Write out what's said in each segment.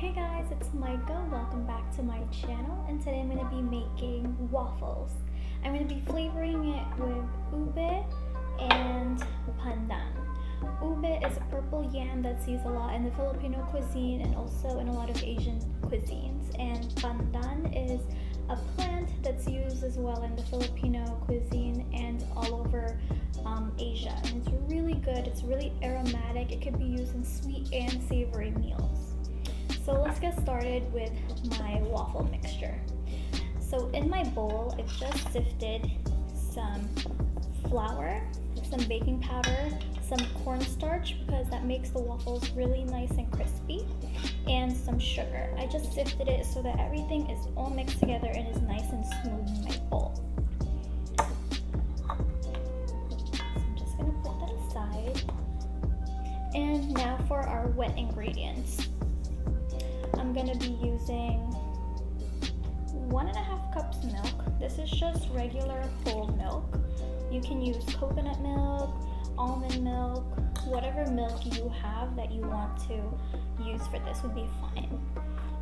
Hey guys, it's Micah. Welcome back to my channel, and today I'm going to be making waffles. I'm going to be flavoring it with ube and pandan. Ube is a purple yam that's used a lot in the Filipino cuisine and also in a lot of Asian cuisines. And pandan is a plant that's used as well in the Filipino cuisine and all over Asia. And it's really good. It's really aromatic. It could be used in sweet and savory meals. So let's get started with my waffle mixture. So in my bowl, I've just sifted some flour, some baking powder, some cornstarch because that makes the waffles really nice and crispy, and some sugar. I just sifted it so that everything is all mixed together and is nice and smooth in my bowl. So I'm just gonna put that aside. And now for our wet ingredients. I'm gonna be using 1.5 cups milk. This is just regular whole milk. You can use coconut milk, almond milk, whatever milk you have that you want to use for this would be fine.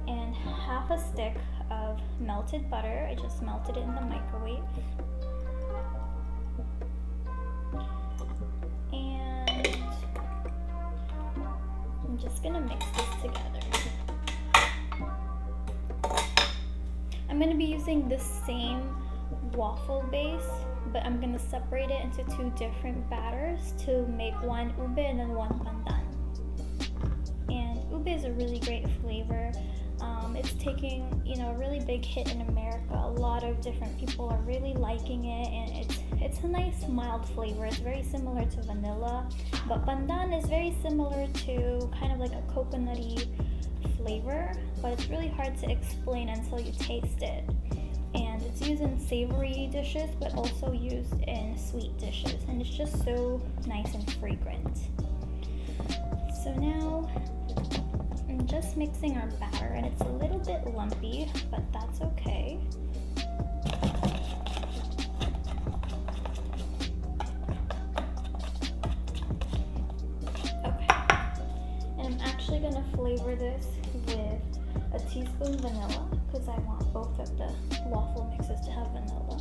And half a stick of melted butter. I just melted it in the microwave. And I'm just gonna mix this together. I'm going to be using the same waffle base, but I'm going to separate it into two different batters to make one ube and then one pandan. And ube is a really great flavor. It's taking, a really big hit in America. A lot of different people are really liking it, and it's a nice mild flavor. It's very similar to vanilla, but pandan is very similar to kind of like a coconutty flavor, but it's really hard to explain until you taste it. And it's used in savory dishes, but also used in sweet dishes, and it's just so nice and fragrant. So now I'm just mixing our batter, and it's a little bit lumpy, but that's okay. I'm actually going to flavor this with a teaspoon vanilla because I want both of the waffle mixes to have vanilla.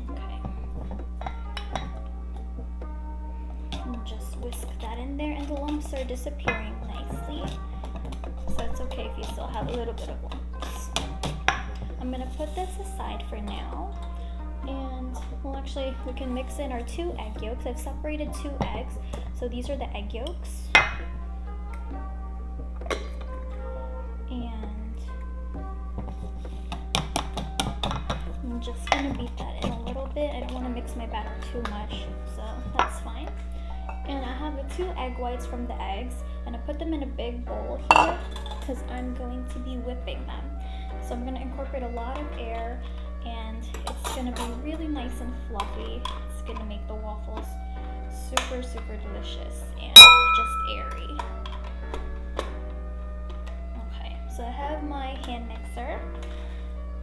Okay. And just whisk that in there, and the lumps are disappearing nicely. So it's okay if you still have a little bit of lumps. I'm going to put this aside for now. And well, actually, we can mix in our 2 egg yolks. I've separated 2 eggs, so these are the egg yolks. And I'm just gonna beat that in a little bit. I don't want to mix my batter too much, so that's fine. And I have the 2 egg whites from the eggs, and I put them in a big bowl here because I'm going to be whipping them. So I'm gonna incorporate a lot of air, and it's gonna be really nice and fluffy. It's gonna make the waffles super, super delicious and just airy. Okay, so I have my hand mixer,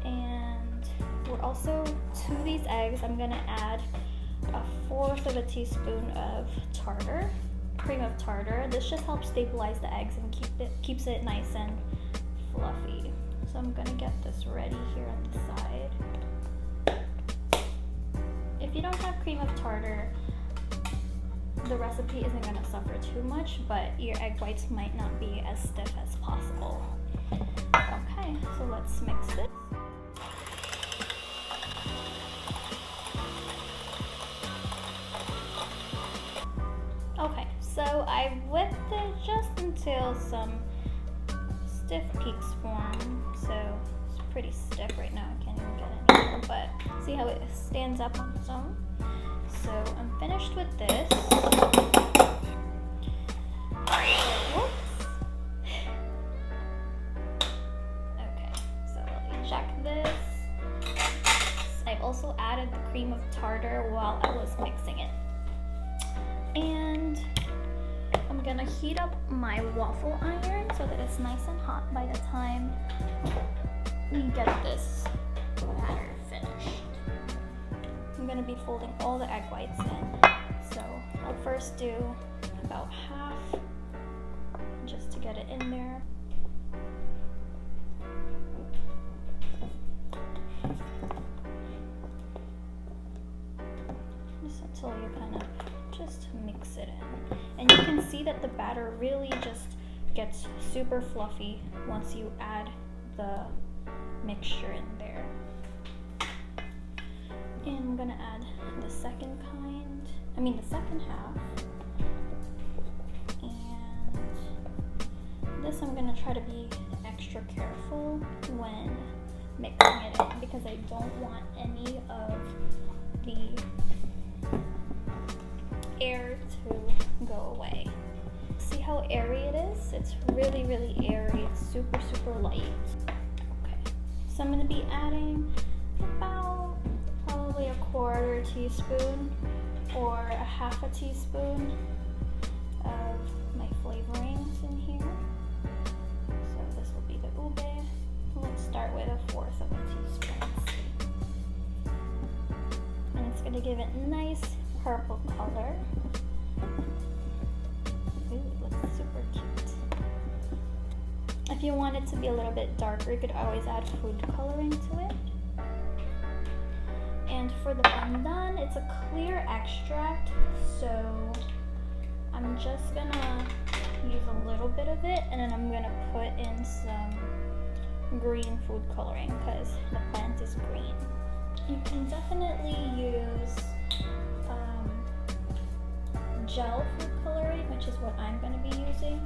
and we're also, to these eggs, I'm gonna add 1/4 of a teaspoon of tartar, cream of tartar. This just helps stabilize the eggs and keeps it nice and fluffy. So I'm gonna get this ready here on the side. If you don't have cream of tartar, the recipe isn't gonna suffer too much, but your egg whites might not be as stiff as possible. Okay, so let's mix this. Okay, so I whipped it just until some stiff peaks form, so it's pretty stiff right now. I can't even get any more, but see how it stands up on its own? So I'm finished with this. Whoops. Okay, so let me check this. I've also added the cream of tartar while I was mixing it. And I'm gonna heat up my waffle iron so that it's nice and hot by the time we get this batter finished. I'm gonna be folding all the egg whites in. So I'll first do about half just to get it in there. Just until you kind of just mix it in. And you can see that the batter really just gets super fluffy once you add the mixture in there. And I'm gonna add the second half. And this I'm gonna try to be extra careful when mixing it in because I don't want any of the air to go away. See how airy it is? It's really, really airy. It's super, super light. Okay, so I'm gonna be adding about probably a 1/4 teaspoon or a 1/2 teaspoon of my flavorings in here. So this will be the ube. Let's start with 1/4 of a teaspoon. And it's gonna give it a nice purple color. Ooh, it looks super cute. If you want it to be a little bit darker, you could always add food coloring to it. And for the pandan, it's a clear extract, so I'm just gonna use a little bit of it, and then I'm gonna put in some green food coloring because the plant is green. You can definitely use gel food coloring, which is what I'm going to be using.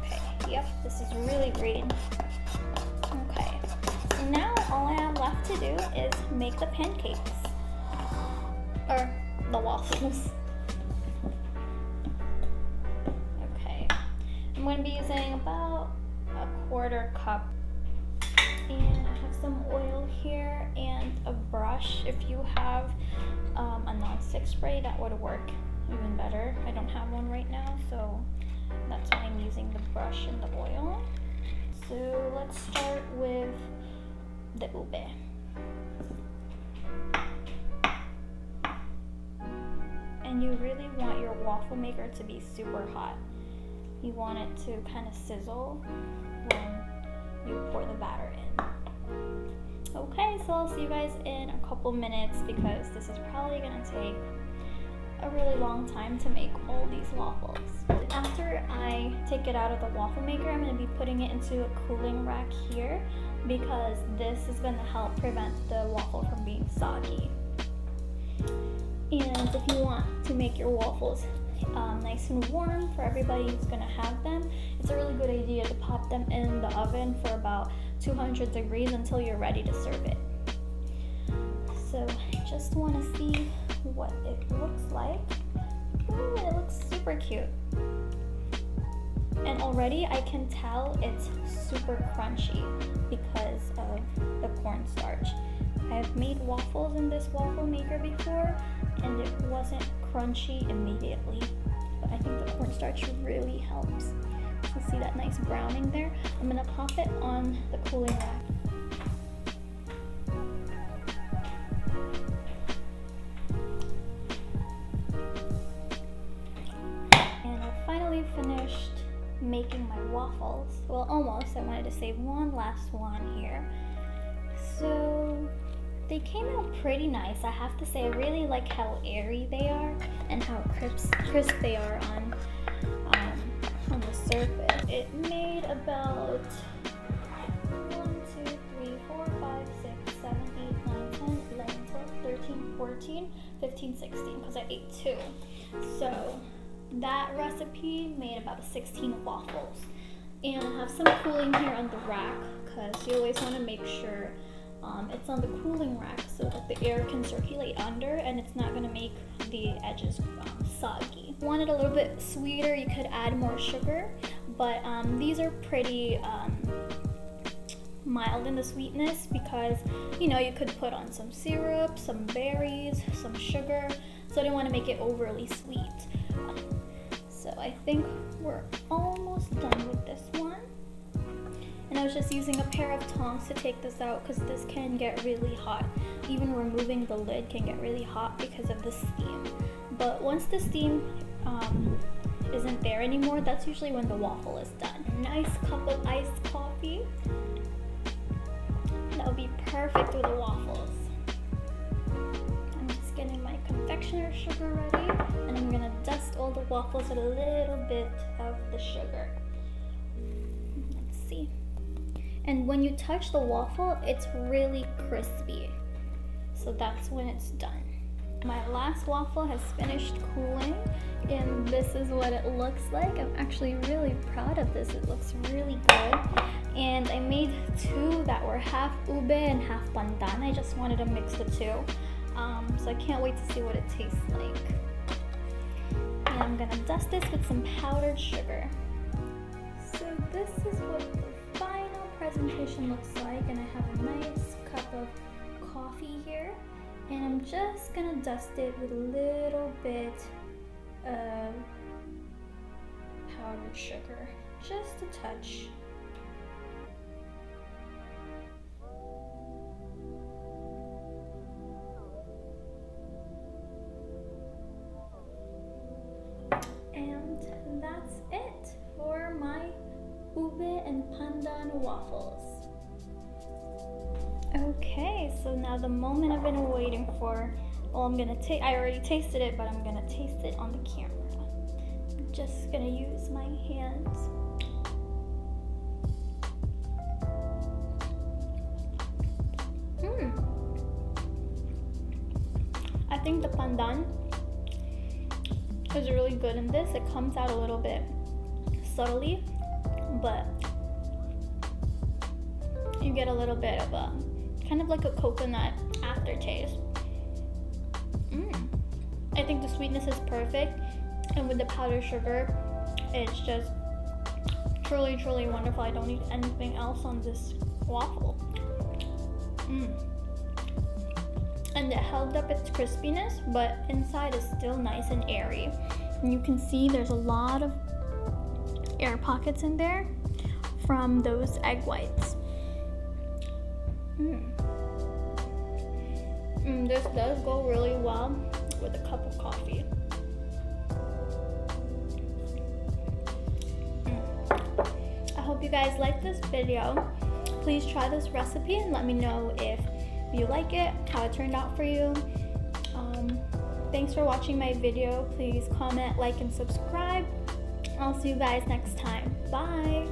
Okay, yep, this is really green. Okay, so now all I have left to do is make the pancakes, or the waffles. Okay, I'm going to be using about a 1/4 cup. And I have some oil here and a brush. If you have a non-stick spray, that would work even better. I don't have one right now, so that's why I'm using the brush and the oil. So let's start with the ube. And you really want your waffle maker to be super hot. You want it to kind of sizzle when you pour the batter in. Okay, so I'll see you guys in a couple minutes because this is probably gonna take a really long time to make all these waffles. After I take it out of the waffle maker, I'm gonna be putting it into a cooling rack here because this is gonna help prevent the waffle from being soggy. And if you want to make your waffles nice and warm for everybody who's gonna have them, it's a really good idea to pop them in the oven for about 200 degrees until you're ready to serve it. So I just want to see what it looks like. Ooh, it looks super cute. And already I can tell it's super crunchy because of the cornstarch. I've made waffles in this waffle maker before and it wasn't crunchy immediately, but I think the cornstarch really helps. So see that nice browning there? I'm gonna pop it on the cooling rack. And I finally finished making my waffles. Well, almost. I wanted to save one last one here. So they came out pretty nice. I have to say, I really like how airy they are and how crisp they are on the surface. It made about 1, 2, 3, 4, 5, 6, 7, 8, 9, 10, 11, 12, 13, 14, 15, 16, because I ate 2. So that recipe made about 16 waffles. And I have some cooling here on the rack because you always want to make sure it's on the cooling rack so that the air can circulate under and it's not going to make the edges soggy. If you want it a little bit sweeter, you could add more sugar, but these are pretty mild in the sweetness because, you know, you could put on some syrup, some berries, some sugar, so I didn't want to make it overly sweet. So I think we're almost done with this one. And I was just using a pair of tongs to take this out because this can get really hot. Even removing the lid can get really hot because of the steam. But once the steam isn't there anymore, that's usually when the waffle is done. A nice cup of iced coffee. That would be perfect with the waffles. I'm just getting my confectioner sugar ready, and I'm gonna dust all the waffles with a little bit of the sugar. Let's see. And when you touch the waffle, it's really crispy. So that's when it's done. My last waffle has finished cooling, and this is what it looks like. I'm actually really proud of this. It looks really good. And I made two that were half ube and half pandan. I just wanted to mix the two. So I can't wait to see what it tastes like. And I'm gonna dust this with some powdered sugar. So this is what the final presentation looks like, and I have a nice cup of coffee here. And I'm just gonna dust it with a little bit of powdered sugar, just a touch. And that's it for my Ube and Pandan waffles. Okay, so now the moment I've been waiting for. Well, I already tasted it, but I'm gonna taste it on the camera. I'm just gonna use my hands. I think the pandan is really good in this. It comes out a little bit subtly, but you get a little bit of a kind of like a coconut aftertaste. I think the sweetness is perfect, and with the powdered sugar, it's just truly, truly wonderful. I don't need anything else on this waffle. And it held up its crispiness, but inside is still nice and airy. And you can see there's a lot of air pockets in there from those egg whites. This does go really well with a cup of coffee. I hope you guys like this video. Please try this recipe and let me know if you like it, how it turned out for you. Thanks for watching my video. Please comment, like, and subscribe. I'll see you guys next time. Bye.